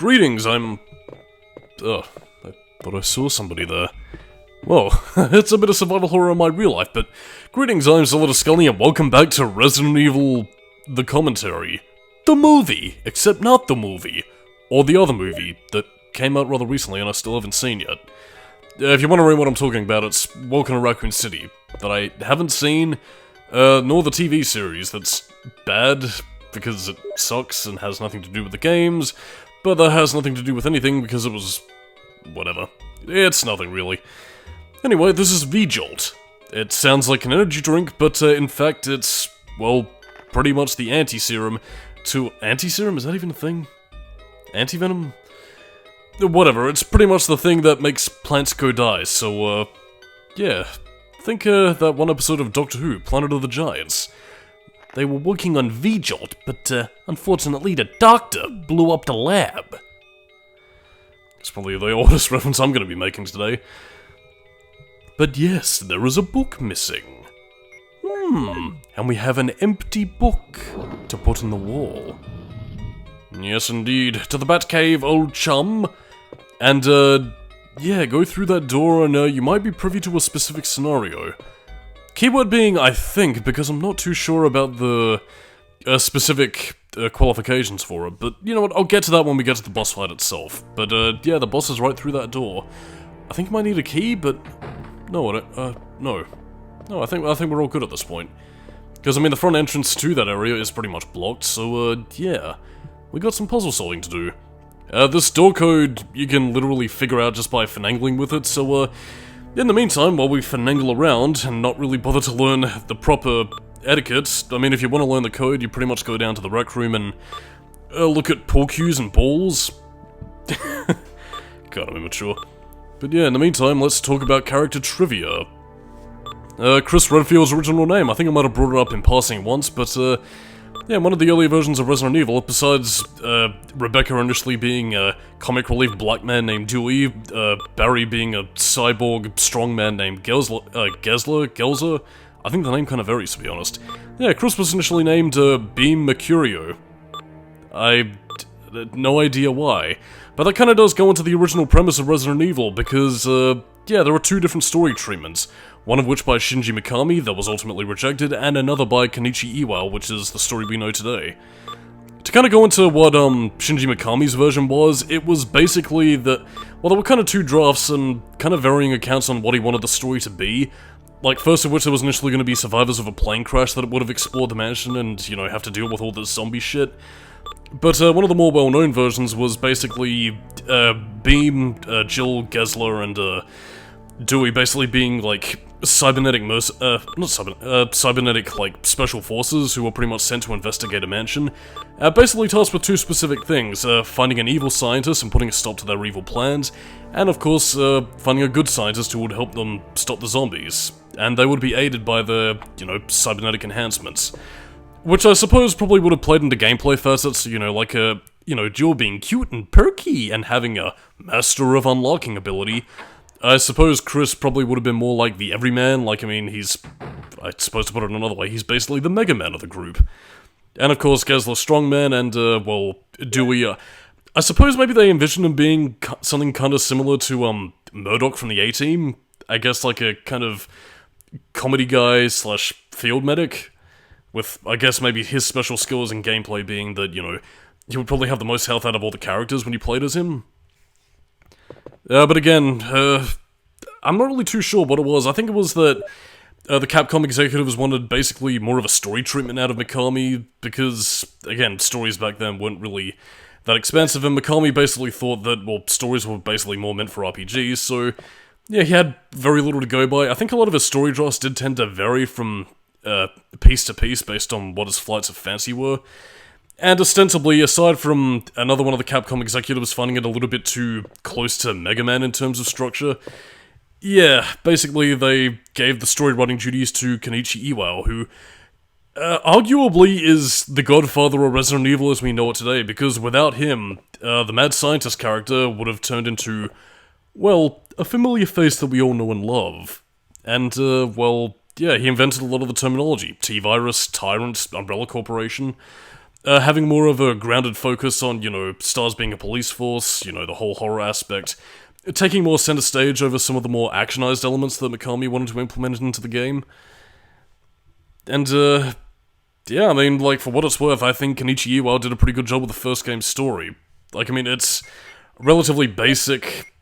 Greetings, Ugh, I thought I saw somebody there. Whoa, it's a bit of survival horror in my real life, but greetings, I'm Solidus-Skully, and welcome back to Resident Evil... the commentary. The movie! Except not the movie. Or the other movie that came out rather recently and I still haven't seen yet. If you're wondering what I'm talking about, it's Welcome to Raccoon City, that I haven't seen, nor the TV series that's bad, because it sucks and has nothing to do with the games, but that has nothing to do with anything because it was... whatever. It's nothing, really. Anyway, this is V-Jolt. It sounds like an energy drink, but in fact it's, well, pretty much the anti-serum to... anti-serum? Is that even a thing? Anti-venom? Whatever, it's pretty much the thing that makes plants go die, so, yeah. Think, that one episode of Doctor Who, Planet of the Giants. They were working on V-Jolt, but, unfortunately the doctor blew up the lab. It's probably the oldest reference I'm gonna be making today. But yes, there is a book missing. And we have an empty book to put in the wall. Yes, indeed. To the Batcave, old chum. And, yeah, go through that door and, you might be privy to a specific scenario. Keyword being, I think, because I'm not too sure about the, specific, qualifications for it. But, you know what, I'll get to that when we get to the boss fight itself. But, yeah, the boss is right through that door. I think I might need a key, but... no, no. No, I think we're all good at this point. Because, I mean, the front entrance to that area is pretty much blocked, so, yeah. We got some puzzle solving to do. This door code, you can literally figure out just by finagling with it, so, in the meantime, while we finagle around and not really bother to learn the proper etiquette, I mean, if you want to learn the code, you pretty much go down to the rec room and, look at pool cues and balls. God, I'm immature. But yeah, in the meantime, let's talk about character trivia. Chris Redfield's original name, I think I might have brought it up in passing once, but, yeah, one of the earlier versions of Resident Evil, besides, Rebecca initially being a comic relief black man named Dewey, Barry being a cyborg strongman named Gelzer? I think the name kind of varies, to be honest. Yeah, Chris was initially named, Beam Mercurio. No idea why. But that kind of does go into the original premise of Resident Evil, because, yeah, there are two different story treatments. One of which by Shinji Mikami, that was ultimately rejected, and another by Kenichi Iwao, which is the story we know today. To kind of go into what, Shinji Mikami's version was, it was basically that, well, there were kind of two drafts and kind of varying accounts on what he wanted the story to be. Like, first of which there was initially going to be survivors of a plane crash that would have explored the mansion and, you know, have to deal with all this zombie shit. But, one of the more well-known versions was basically, Beam, Jill, Gessler, and, Dewey basically being, like, cybernetic cybernetic, like, special forces who were pretty much sent to investigate a mansion. Basically tasked with two specific things, finding an evil scientist and putting a stop to their evil plans, and of course, finding a good scientist who would help them stop the zombies. And they would be aided by the, you know, cybernetic enhancements. Which I suppose probably would have played into gameplay facets, you know, like a, you know, Jill being cute and perky and having a Master of Unlocking ability. I suppose Chris probably would have been more like the everyman, like, I mean, he's... I suppose to put it another way, he's basically the Mega Man of the group. And of course, Gessler Strongman and, well, Dewey, I suppose maybe they envisioned him being something kind of similar to, Murdoch from the A-Team? I guess like a kind of comedy guy slash field medic? With, I guess, maybe his special skills in gameplay being that, you know, he would probably have the most health out of all the characters when you played as him. But again, I'm not really too sure what it was. I think it was that the Capcom executives wanted basically more of a story treatment out of Mikami, because, again, stories back then weren't really that expansive, and Mikami basically thought that, well, stories were basically more meant for RPGs, so, yeah, he had very little to go by. I think a lot of his story drafts did tend to vary from piece to piece based on what his flights of fancy were. And ostensibly, aside from another one of the Capcom executives finding it a little bit too close to Mega Man in terms of structure, yeah, basically they gave the story writing duties to Kenichi Iwao, who arguably is the godfather of Resident Evil as we know it today, because without him, the mad scientist character would have turned into, well, a familiar face that we all know and love. And, well, yeah, he invented a lot of the terminology. T-Virus, Tyrant, Umbrella Corporation. having more of a grounded focus on, STARS being a police force, the whole horror aspect, taking more center stage over some of the more actionized elements that Mikami wanted to implement into the game. And, yeah, I mean, like, for what it's worth, I think Kenichi Iwao did a pretty good job with the first game's story. Like, I mean, it's relatively basic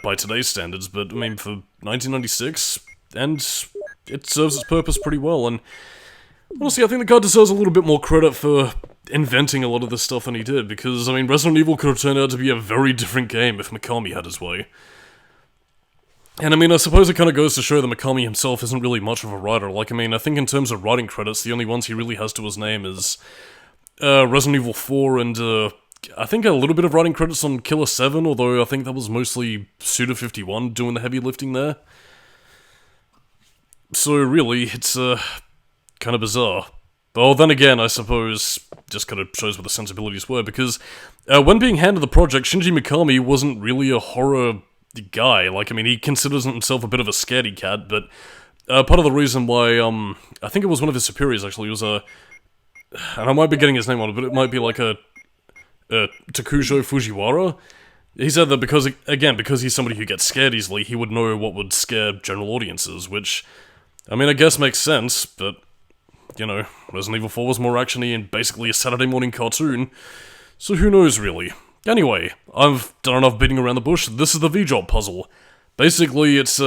by today's standards, but, I mean, for 1996, and it serves its purpose pretty well, and honestly, I think the guy deserves a little bit more credit for inventing a lot of this stuff than he did, because, I mean, Resident Evil could have turned out to be a very different game if Mikami had his way. And I mean, I suppose it kind of goes to show that Mikami himself isn't really much of a writer. Like, I mean, I think in terms of writing credits, the only ones he really has to his name is Resident Evil 4 and I think a little bit of writing credits on Killer 7, although I think that was mostly Suda51 doing the heavy lifting there. So really, it's kind of bizarre. Well, then again, I suppose, just kind of shows what the sensibilities were, because when being handed the project, Shinji Mikami wasn't really a horror guy. Like, I mean, he considers himself a bit of a scaredy cat, but part of the reason why, I think it was one of his superiors, actually, was and I might be getting his name on it, but it might be like a Takujo Fujiwara. He said that because he's somebody who gets scared easily, he would know what would scare general audiences, which, I mean, I guess makes sense, but, Resident Evil 4 was more actiony and basically a Saturday morning cartoon, so who knows, really. Anyway, I've done enough beating around the bush. This is the V-Job puzzle. Basically, it's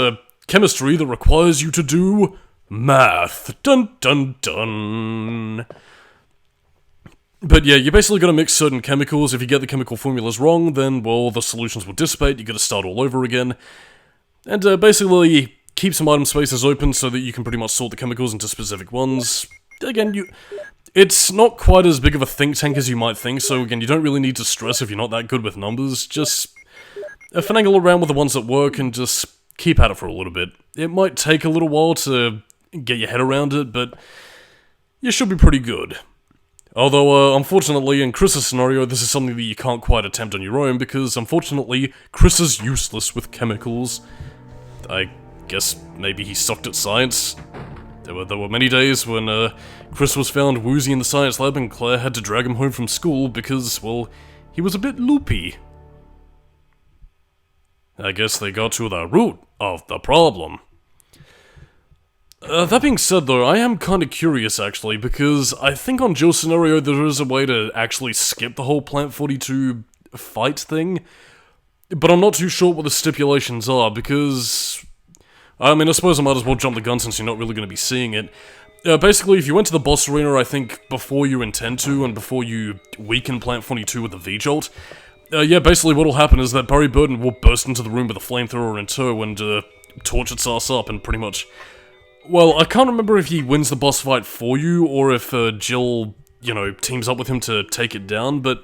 chemistry that requires you to do math. Dun dun dun. But yeah, you basically gotta mix certain chemicals. If you get the chemical formulas wrong, then, well, the solutions will dissipate, you gotta start all over again. And basically, keep some item spaces open so that you can pretty much sort the chemicals into specific ones. Again, it's not quite as big of a think tank as you might think, so again, you don't really need to stress if you're not that good with numbers. Just finagle around with the ones that work and just keep at it for a little bit. It might take a little while to get your head around it, but you should be pretty good. Although, unfortunately, in Chris's scenario, this is something that you can't quite attempt on your own, because, unfortunately, Chris is useless with chemicals. I guess maybe he sucked at science. There were many days when, Chris was found woozy in the science lab and Claire had to drag him home from school because, well, he was a bit loopy. I guess they got to the root of the problem. That being said, though, I am kinda curious, actually, because I think on Jill's scenario there is a way to actually skip the whole Plant 42 fight thing, but I'm not too sure what the stipulations are, because, I mean, I suppose I might as well jump the gun since you're not really going to be seeing it. Basically, if you went to the boss arena, I think, before you intend to, and before you weaken Plant 42 with the V-Jolt, yeah, basically what'll happen is that Barry Burton will burst into the room with a flamethrower in tow and, torch its ass up and pretty much... Well, I can't remember if he wins the boss fight for you, or if, Jill, teams up with him to take it down, but...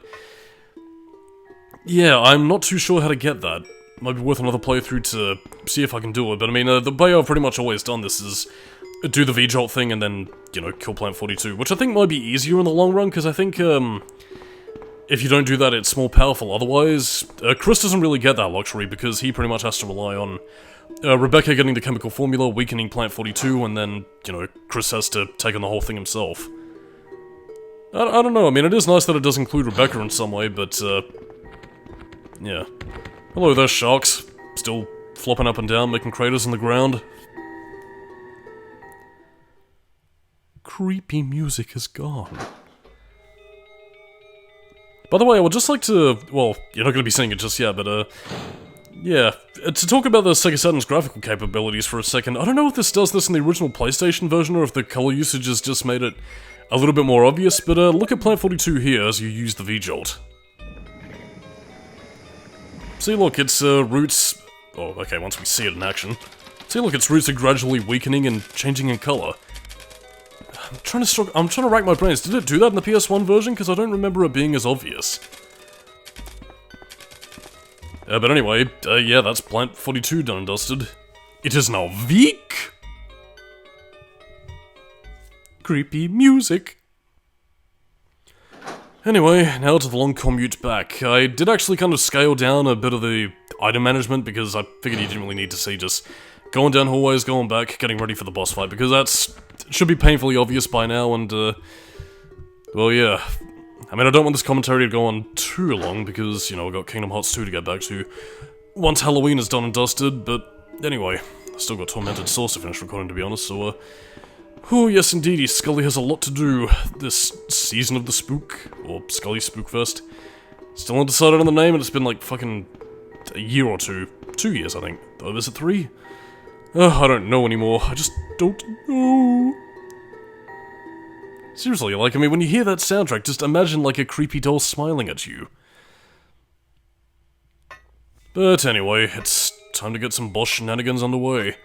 Yeah, I'm not too sure how to get that. Might be worth another playthrough to see if I can do it, but I mean, the way I've pretty much always done this is do the V-Jolt thing and then, kill Plant 42, which I think might be easier in the long run, because I think, if you don't do that, it's more powerful otherwise. Chris doesn't really get that luxury, because he pretty much has to rely on Rebecca getting the chemical formula, weakening Plant 42, and then, Chris has to take on the whole thing himself. I don't know, I mean, it is nice that it does include Rebecca in some way, but, yeah. Hello there, sharks. Still flopping up and down, making craters in the ground. Creepy music is gone. By the way, I would just like to... Well, you're not going to be seeing it just yet, but, yeah. To talk about the Sega Saturn's graphical capabilities for a second, I don't know if this does this in the original PlayStation version, or if the color usage has just made it a little bit more obvious, but, look at Plant 42 here as you use the V-Jolt. See, look, its roots... Oh, okay, once we see it in action. See, look, its roots are gradually weakening and changing in color. I'm trying to rack my brains. Did it do that in the PS1 version? Because I don't remember it being as obvious. But anyway, yeah, that's Plant 42 done and dusted. It is now weak! Creepy music. Anyway, now to the long commute back. I did actually kind of scale down a bit of the item management, because I figured you didn't really need to see just going down hallways, going back, getting ready for the boss fight, because should be painfully obvious by now, and, well, yeah. I mean, I don't want this commentary to go on too long, because, you know, I've got Kingdom Hearts 2 to get back to once Halloween is done and dusted, but anyway, I've still got Tormented Souls to finish recording, to be honest, so, oh, yes indeedy, Skully has a lot to do this season of the Spook, or Skully Spookfest. Still undecided on the name, and it's been like fucking a year or two. 2 years, I think. Oh, is it 3? I don't know anymore. I just don't know. Seriously, like, I mean, when you hear that soundtrack, just imagine, like, a creepy doll smiling at you. But anyway, it's time to get some boss shenanigans underway.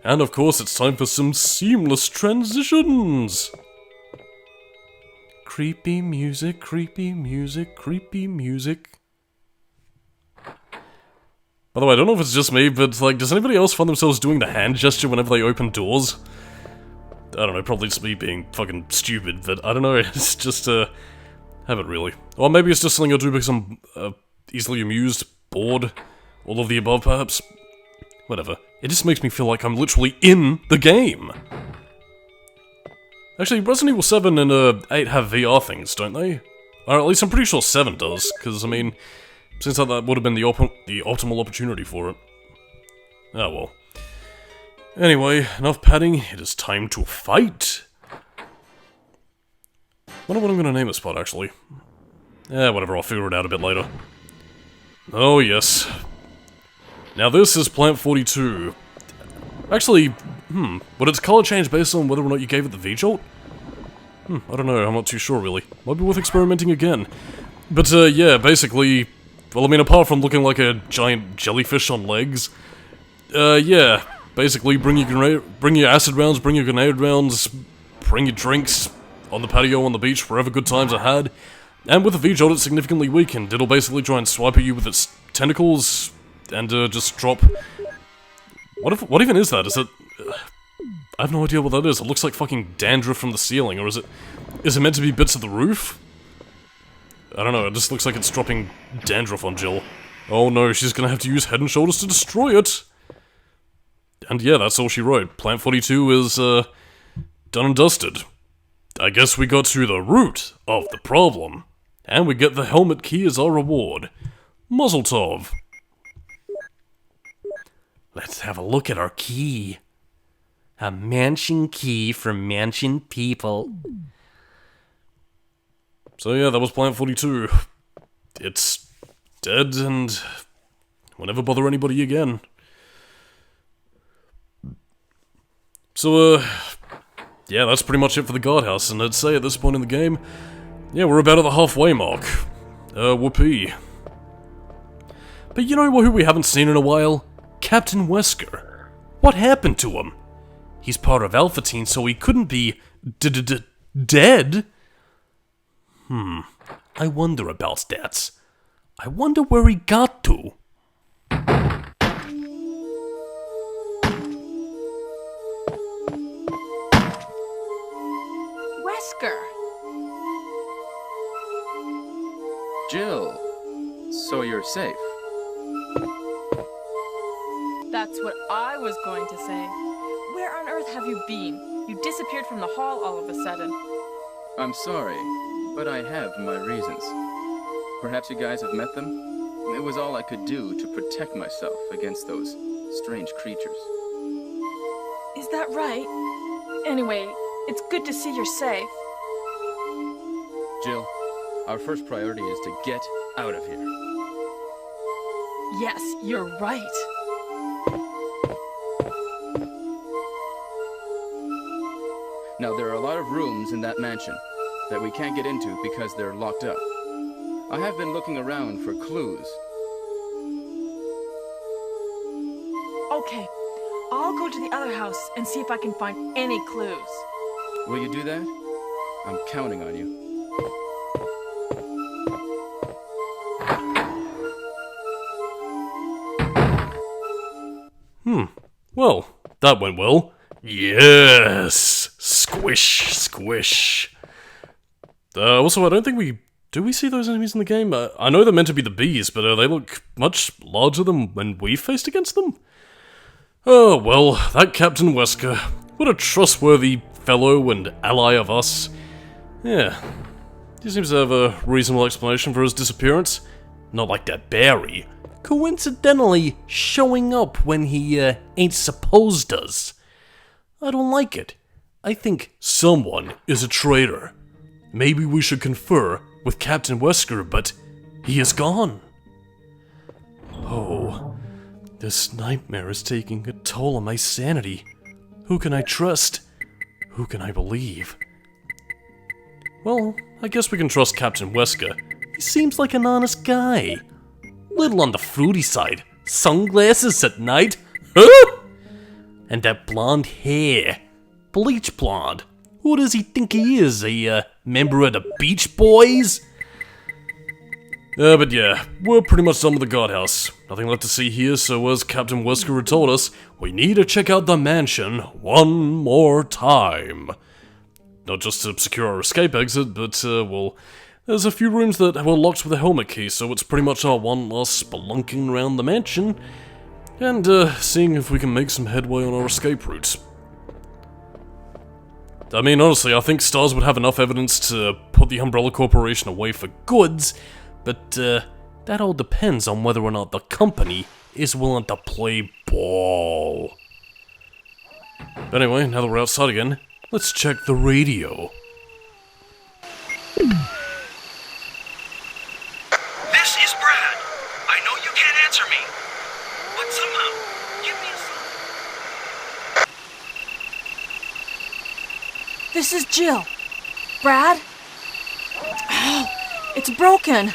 And of course, it's time for some seamless transitions! Creepy music, creepy music, creepy music. By the way, I don't know if it's just me, but, like, does anybody else find themselves doing the hand gesture whenever they open doors? I don't know, probably just me being fucking stupid, but I don't know, it's just, haven't really. Or maybe it's just something I do because I'm, easily amused, bored, all of the above, perhaps. Whatever. It just makes me feel like I'm literally in the game! Actually, Resident Evil 7 and, 8 have VR things, don't they? Or at least I'm pretty sure 7 does, because, I mean, seems like that would have been the optimal opportunity for it. Oh well. Anyway, enough padding, it is time to fight! Wonder what I'm gonna name this spot, actually. Whatever, I'll figure it out a bit later. Oh yes. Now this is Plant 42. Actually, would its color change based on whether or not you gave it the V-Jolt? I don't know, I'm not too sure really. Might be worth experimenting again. But yeah, basically, well I mean apart from looking like a giant jellyfish on legs, yeah, basically bring your acid rounds, bring your grenade rounds, bring your drinks on the patio on the beach, wherever good times are had. And with the V-Jolt it's significantly weakened, it'll basically try and swipe at you with its tentacles, and just drop... What even is that? Is it... I have no idea what that is. It looks like fucking dandruff from the ceiling, or is it meant to be bits of the roof? I don't know, it just looks like it's dropping dandruff on Jill. Oh no, she's gonna have to use Head and Shoulders to destroy it! And yeah, that's all she wrote. Plant 42 is, done and dusted. I guess we got to the root of the problem. And we get the helmet key as our reward. Mazel tov. Let's have a look at our key. A mansion key for mansion people. So yeah, that was Plant 42. It's dead and will never bother anybody again. So, yeah, that's pretty much it for the guardhouse, and I'd say at this point in the game, yeah, we're about at the halfway mark. Whoopee. But you know who we haven't seen in a while? Captain Wesker. What happened to him? He's part of Alpha Team, so he couldn't be dead? I wonder about that. I wonder where he got to. Wesker! Jill, so you're safe. That's what I was going to say. Where on earth have you been? You disappeared from the hall all of a sudden. I'm sorry, but I have my reasons. Perhaps you guys have met them? It was all I could do to protect myself against those strange creatures. Is that right? Anyway, it's good to see you're safe. Jill, our first priority is to get out of here. Yes, you're right. Now, there are a lot of rooms in that mansion that we can't get into because they're locked up. I have been looking around for clues. Okay, I'll go to the other house and see if I can find any clues. Will you do that? I'm counting on you. Well, that went well. Yes! Squish, squish. Also, I don't think do we see those enemies in the game? I know they're meant to be the bees, but they look much larger than when we faced against them. Oh, well, that Captain Wesker, what a trustworthy fellow and ally of us. Yeah, he seems to have a reasonable explanation for his disappearance. Not like that Barry, coincidentally showing up when he ain't supposed does. I don't like it. I think someone is a traitor. Maybe we should confer with Captain Wesker, but he is gone. Oh, this nightmare is taking a toll on my sanity. Who can I trust? Who can I believe? Well, I guess we can trust Captain Wesker. He seems like an honest guy. Little on the fruity side. Sunglasses at night? Huh? And that blonde hair. Bleach blonde. Who does he think he is? A member of the Beach Boys? But yeah, we're pretty much done with the guardhouse. Nothing left to see here, so as Captain Wesker had told us, we need to check out the mansion one more time. Not just to secure our escape exit, but, well, there's a few rooms that were locked with a helmet key, so it's pretty much our one last spelunking around the mansion, and, seeing if we can make some headway on our escape route. I mean, honestly, I think Stars would have enough evidence to put the Umbrella Corporation away for goods, but, that all depends on whether or not the company is willing to play ball. But anyway, now that we're outside again, let's check the radio. This is Brad. I know you can't answer me, but somehow, give me a sign. This is Jill. Brad? Oh, it's broken.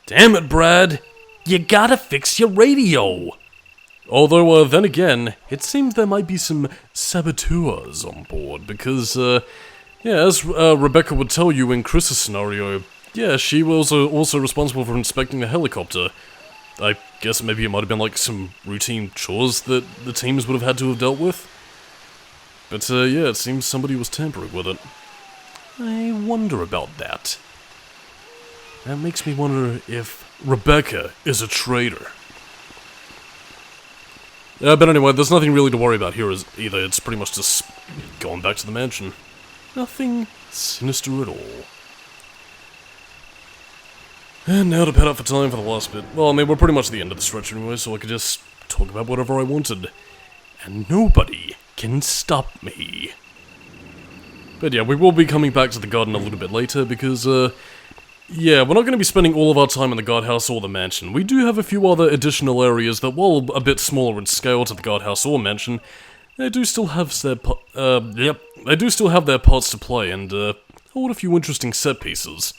Damn it, Brad! You gotta fix your radio! Although, then again, it seems there might be some saboteurs on board, because, yeah, as Rebecca would tell you in Chris's scenario, yeah, she was also responsible for inspecting the helicopter. I guess maybe it might have been like some routine chores that the teams would have had to have dealt with. But, yeah, it seems somebody was tampering with it. I wonder about that. That makes me wonder if Rebecca is a traitor. But anyway, there's nothing really to worry about here either. It's pretty much just going back to the mansion. Nothing sinister at all. And now to pad up for time for the last bit. Well, I mean, we're pretty much at the end of the stretch anyway, so I could just talk about whatever I wanted. And nobody can stop me. But yeah, we will be coming back to the garden a little bit later because, yeah, we're not going to be spending all of our time in the guardhouse or the mansion. We do have a few other additional areas that, while a bit smaller in scale to the guardhouse or mansion, they do still have their parts to play and hold a few interesting set pieces.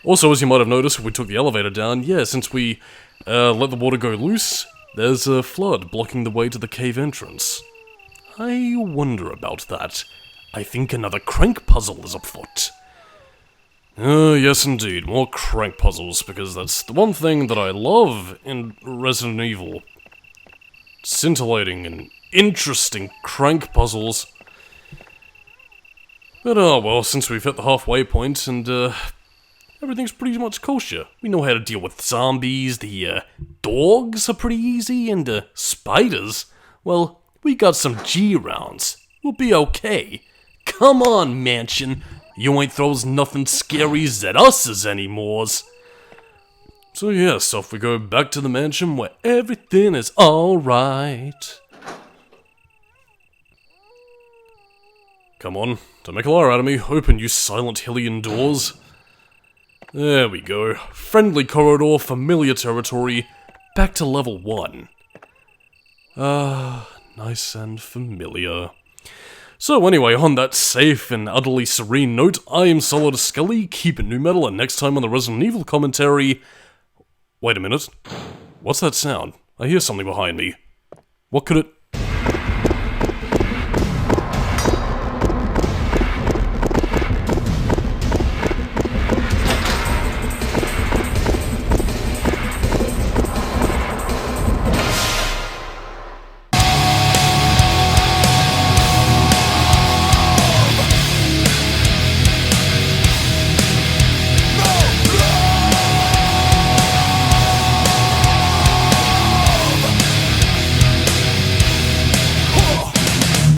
Also, as you might have noticed, if we took the elevator down, yeah, since we let the water go loose, there's a flood blocking the way to the cave entrance. I wonder about that. I think another crank puzzle is afoot. Yes indeed, more crank puzzles, because that's the one thing that I love in Resident Evil. Scintillating and interesting crank puzzles. But oh well, since we've hit the halfway point and everything's pretty much kosher. We know how to deal with zombies, the dogs are pretty easy, and spiders, well, we got some G rounds. We'll be okay. Come on, mansion. You ain't throws nothing scaries at us anymore. So yes, off we go back to the mansion where everything is alright. Come on, don't make a liar out of me. Open, you silent Hillian doors. There we go. Friendly corridor, familiar territory. Back to level 1. Nice and familiar. So anyway, on that safe and utterly serene note, I am Solidus-Skully, keep it new metal, and next time on the Resident Evil commentary... Wait a minute. What's that sound? I hear something behind me. What could it...